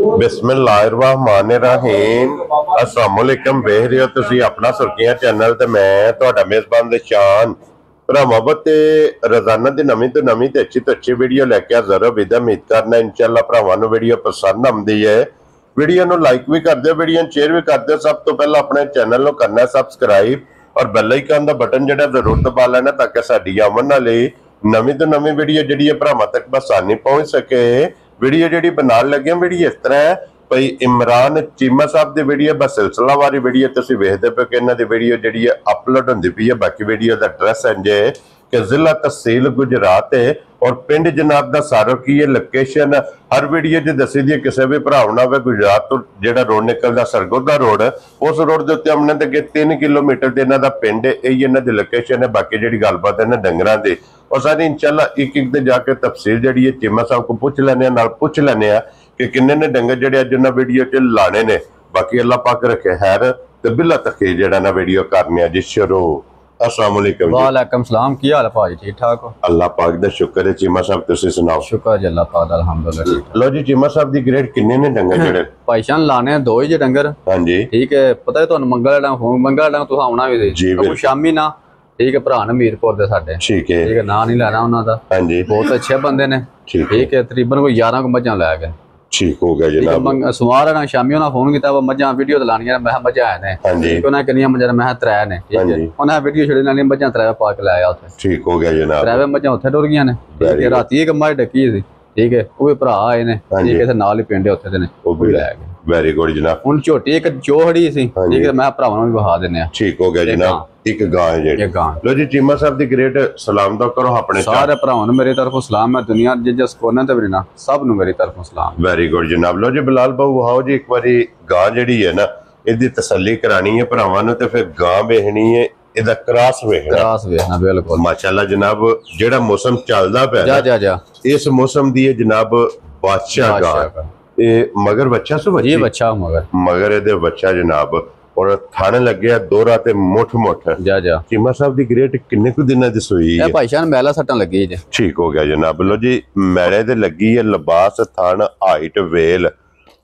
बिस्मिल्लाहिर्रहमानिर्रहीम अस्सलाम वालेकुम वेख रहे हो तुसी अपना सुर्खियां चैनल ते मैं तुहाडा मेजबान निशान भरावां ते रोजाना दी नवीं तो अच्छी वीडियो लैके हाज़र हो। विद उम्मीद करना इंशाअल्लाह भरावां नूं वीडियो पसंद आउंदी है। वीडियो नूं लाइक भी कर दिओ, वीडियो नूं शेयर भी कर दिओ। सब तो पहला अपने चैनल नूं करना सबसक्राइब और बैल आइकन दा बटन जिहड़ा जरूर दबा लेना ताकि साडी आउण वाली नवीं तो नवीं वीडियो जिहड़ी है भरावां तक बसानी पहुंच सके। वीडियो जिहड़ी बनाउण लगे वीडियो इस तरह है भाई इमरान चीमा साहब की वीडियो बस सिलसिलावारी वीडियो तुसीं वेखदे पे कि इन्हां दी वीडियो जिहड़ी है अपलोड हुंदी पई है। बाकी वीडियो दा एड्रैस इंज है कि जिला तहसील गुजरात है और पिंड जनाब दा सारो की है। लोकेशन हर वीडियो च दसी दी किसी भी भरा होना वे गुजरात तो जिहड़ा रोड निकलदा सरगोदा रोड उस रोड के उत्ते हमने तक 3 किलोमीटर ते इन्हां दा पिंड है। यही इन्हां दी लोकेशन है। बाकी जिहड़ी गलबात है ना डंगरां दी और सारी इंशाअल्लाह एक एक दे जाके तफसील जिहड़ी है चीमा साहब को पूछ लैने नाल पूछ लैने कि किन्ने ने डंगर जिहड़े अज इन्हां वीडियो च लाने ने। बाकी अल्लाह पाक रखे खैर ते बिला तखीर जिहड़ा ना वीडियो करने जी शुरू। अस्सलाम वालेकुम जी। वालेकुम सलाम। की हाल है भाजी? ठीक ठाक हो? अल्लाह पाक दा शुक्र है। चीमा साहब तुसी सुनाओ? शुक्र जी अल्लाह पाक दा अल्हम्दुलिल्लाह। लो जी चीमा साहब दी ग्रेड किन्ने ने डंगर जेड़े भाईशान लाने दो ही जे डंगर। हां जी ठीक है। पता है तुहानू मंगल डां तुहां आउणा वी जी तो शामी ना ठीक है। भरा ने मीरपुर दे साडे ठीक है ना नहीं लेना उन्हां दा। हां जी बहुत अच्छे बंदे ने ठीक है। तकरीबन कोई 11 को मज्जां लै गए। ठीक हो गया जनाब। सुमार है ना शामी उन्हें फोन किया मझा वीडियो तो लानियां मैं मझा है ने उन्हें किनियां मझा मैं 3 ने ठीक है। उन्हें वीडियो छड़ी लानी मझा 3 पा के लाया उत्थे। ठीक हो गया जनाब। 3 मझा उत्थे टुर गईयां ने ठीक है। राती एक मझ डकी सी ठीक है। वो भी भरा आए ने ठीक है। नाल ही पिंड उत्थे दे ने वो भी लै गए। वेरी गुड जनाब। हुन झोटी एक चोहड़ी सी ठीक है। मैं भरावां नूं बहा देने। ठीक हो गया जनाब। एक गां है जेडी लो जी चीमा साहब दी ग्रेट सलाम दा करो अपने सारे भरावां नूं मेरी तरफों सलाम है। दुनिया जिस कोने ते भी ना सब नूं मेरी तरफों सलाम। वेरी गुड जनाब। लो जी बिलाल भाऊ वहाओ जी एक बारी गां जेडी है ना इहदी तसल्ली करानी है भरावां नूं ते फिर गां वेखनी है इहदा क्रॉस वेखना बिल्कुल माशाअल्लाह जनाब। जेड़ा मौसम चलदा पिया जा जा जा इस मौसम दी है जनाब बादशाह गां ये मगर बच्चा सो ये बच्चा मगर इहदे बच्चा जनाब और थाने लगे दोरा ते मुठ जा जा। चीमा साहब दी ग्रेट किन्ने को दिना दी सोई है? भाईशान मैला सट्टां लगी जे। ठीक हो गया जनाब। लो जी मैले ते लगी है लिबास थान हाइट वेल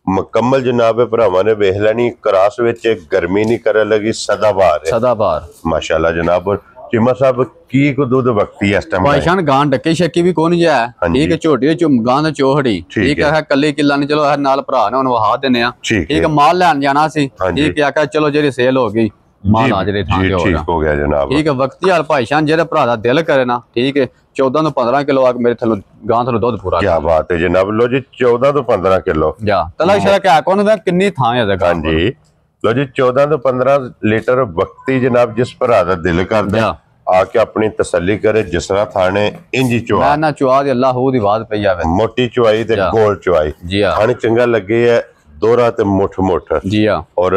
मुकम्मल जनाब भरावां ने वेख लैनी। क्रॉस विच गर्मी नहीं करे लगी सदाबार माशाअल्लाह जनाब। चीमा साहब की को दूध वक्ती है इस टाइम भाईशान गां डके शक्की भी कोनी जा ठीक है। झोटी गां दा चोहड़ी ठीक है। कल्ली किला नहीं चलो हर नाल भरा ने हुन वहा देने आ ठीक है। माल लैन जाना सी ठीक है। आका चलो जेरी सेल हो गई माल आ जेरे थां ते हो गया जनाब। ठीक है वक्ती हाल भाईशान जेरे भरा दा दिल करे ना ठीक है 14 तो 15 किलो आ मेरे थलो गां थलो दूध पूरा। क्या बात है जनाब। लो जी 14 तो 15 किलो जा तला शरा क्या कोन दा किन्नी थां है हां जी। लो जी 14 तो 15 लीटर वक्ती जनाब जिस भरा दा दिल करदा आके अपनी तसल्ली करे जिस तरह थाने इंजी चुआ ना चुआ दी अल्लाह दी बात पई जावे मोटी चुआई ते गोल चुआई जी हां थाने चंगा लगे है दोरा ते मुठ जी हां और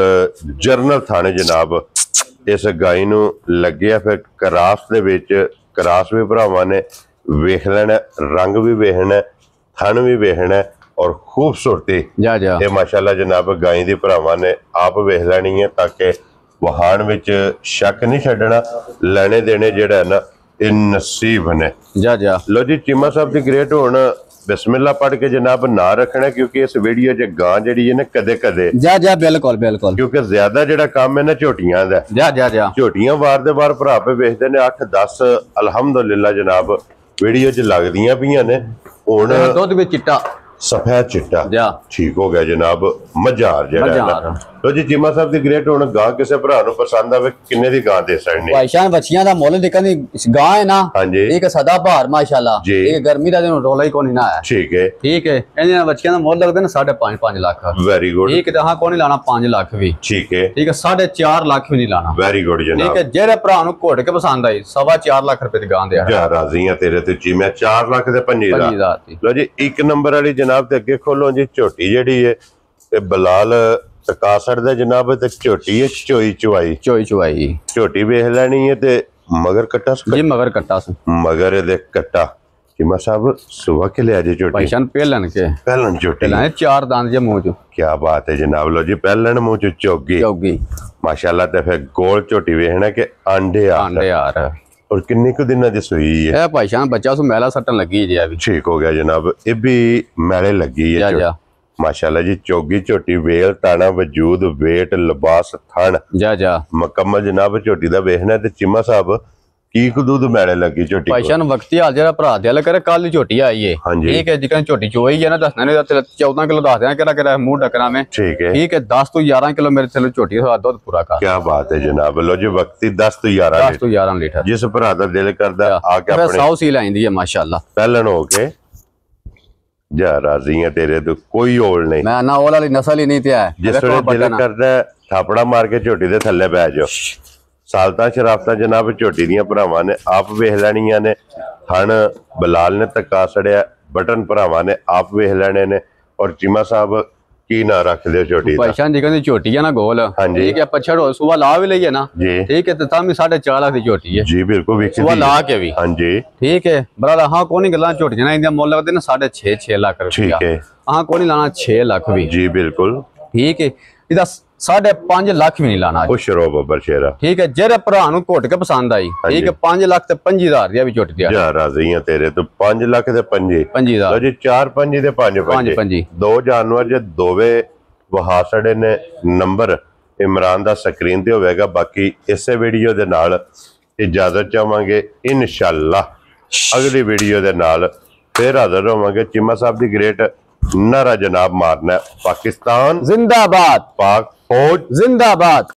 जर्नल थाने जनाब इस गाय नूं लगे फिर करास दे विच करास भी भरावां ने वेख लेना रंग भी वेखना थन भी वेखना और खूबसूरती जा जा ये माशाअल्लाह जनाब गाय दी भरावां ने आप वेख लेनी है ताकि वहान विच शक नहीं छड्डना लेने देने जेड़ा है ना इन नसीब ने जा जा। लो जी चीमा साहब दी ग्रेट हुण बिस्मिल्लाह पढ़ के जनाब ना रखना क्योंकि इस वीडियो च गां जेड़ी है ना कदे कदे जा जा बिल्कुल बिल्कुल क्योंकि ज्यादा जेड़ा काम है ना झोटियां दा जा जा जा झोटियां वार दे वार भरा पे वेखदे ने 8 10 अल्हम्दुलिल्लाह जनाब वीडियो च लगदियां पईयां ने हुण दुध भी चिट्टा सफेद चिट्टा जा ठीक हो गया जनाब। मजार जेड़ा लो जी चीमा साहब दी ग्रेट हुण गां किसे भरा नु पसंद आवे किन्ने दी गां दे सकने भाईशान बच्चियां दा मोल दिक्कत नहीं गां है ना हां जी एक सदा भार माशाल्लाह एक गर्मी दा दिन रोला ही कोनी ना है ठीक है इन्हां बच्चियां दा मोल लगदे ना 5.5 लाख वेरी गुड ठीक है। हां कोनी लाना 5 लाख भी ठीक है 4.5 लाख भी नहीं लाना वेरी गुड जनाब ठीक है। जेरे भरा नु घोट के पसंद आई 4.5 लाख रुपए दी गां दे जा राजी हां तेरे ते जी मैं 4 लाख दे 25,000 लो जी एक नंबर वाली जनाब ते अगे खोलो जी झोटी जेड़ी है ते बलाल तकासर दे जनाब ते झोटी है चोई चुआई झोटी वेख लेनी है ते मगर कट्टा जी मगर कट्टा मगर दे कट्टा चीमा साहब सुबह के ले आजे झोटी भाईशान पहलन झोटी लाए 4 दांत जे मुंह च। क्या बात है जनाब। लो जी पहलन मुंह च चौगी माशाल्लाह ते फिर गोल झोटी वेखना के आंडे यार और किन्ने को दिन दी सुई है भाईशान बच्चा सु मैला सट्टन लगी जी अभी ठीक हो गया जनाब। ये भी मैले लगी है माशाल्लाह जी चोगी झोटी वेल ताना वजूद वेट लिबास थन जा मुकम्मल जनाब झोटी दा वेखना ते चिम्मा साहब की कदूद मैड़े लगी झोटी भाई शान वक्ती हाल जरा भरा दिल करे कल झोटी आई है ठीक है जिकन झोटी चोई है ना दसना नहीं 14 किलो दस देना केड़ा केड़ा मुंह ढकना में ठीक है 10 तो 11 किलो मेरे चलो झोटी का दूध पूरा कर क्या बात है जनाब लो जी वक्ती 10 तो 11 लीटर जिस भरा दा दिल करदा आके अपने 100 सील आईंदी है माशाल्लाह पहलन हो के जा राजी है तेरे तो कोई ओल नहीं मैं ना ओल वाली नस्ल ही नहीं ते है जिस दिल करदा थापड़ा मार के झोटी दे थल्ले पै जाओ सालता शराफता जनाब झोटी दियां भरावां ने आप वेख लैणियां ने थन बलाल ने धक्का सड़िया बटन भरावां ने आप वेख लैणे ने और चीमा साहब की ना रख दे झोटी दा भाईशान जी कहंदी झोटी है ना गोल ठीक है पछड़ हो सुबह ला भी लईए ना ठीक है तो तां भी 4.5 लाख दी झोटी है जी बिल्कुल सुबह ला के भी हां जी ठीक है बराबर हां कोनी गल्ला झोटी ना इंदा मोल लगदे ना 6.5 लाख रुपया ठीक है हां कोनी लाना 6 लाख भी जी बिल्कुल ठीक है इदा 5.5 लाख भी नहीं लाना खुश रहो बब्बर शेरा ठीक है जेरे भरा नु घोट के पसंद आई ठीक है 5 लाख ते 25,000 दिया भी झोटी दिया जा राजी है तेरे तो 5 लाख ते 25,000 जी 4 5 ते 5 दो जानवर जे दोवे वहा सड़े ने नंबर इमरान दा स्क्रीन ते होवेगा बाकी इसे वीडियो दे नाल इजाजत चाहांगे इंशाअल्लाह अगली वीडियो दे नाल फिर हाजिर होवांगे चिम्मा साहब दी ग्रेट नारा जनाब मारना पाकिस्तान जिंदाबाद पाक फौज जिंदाबाद।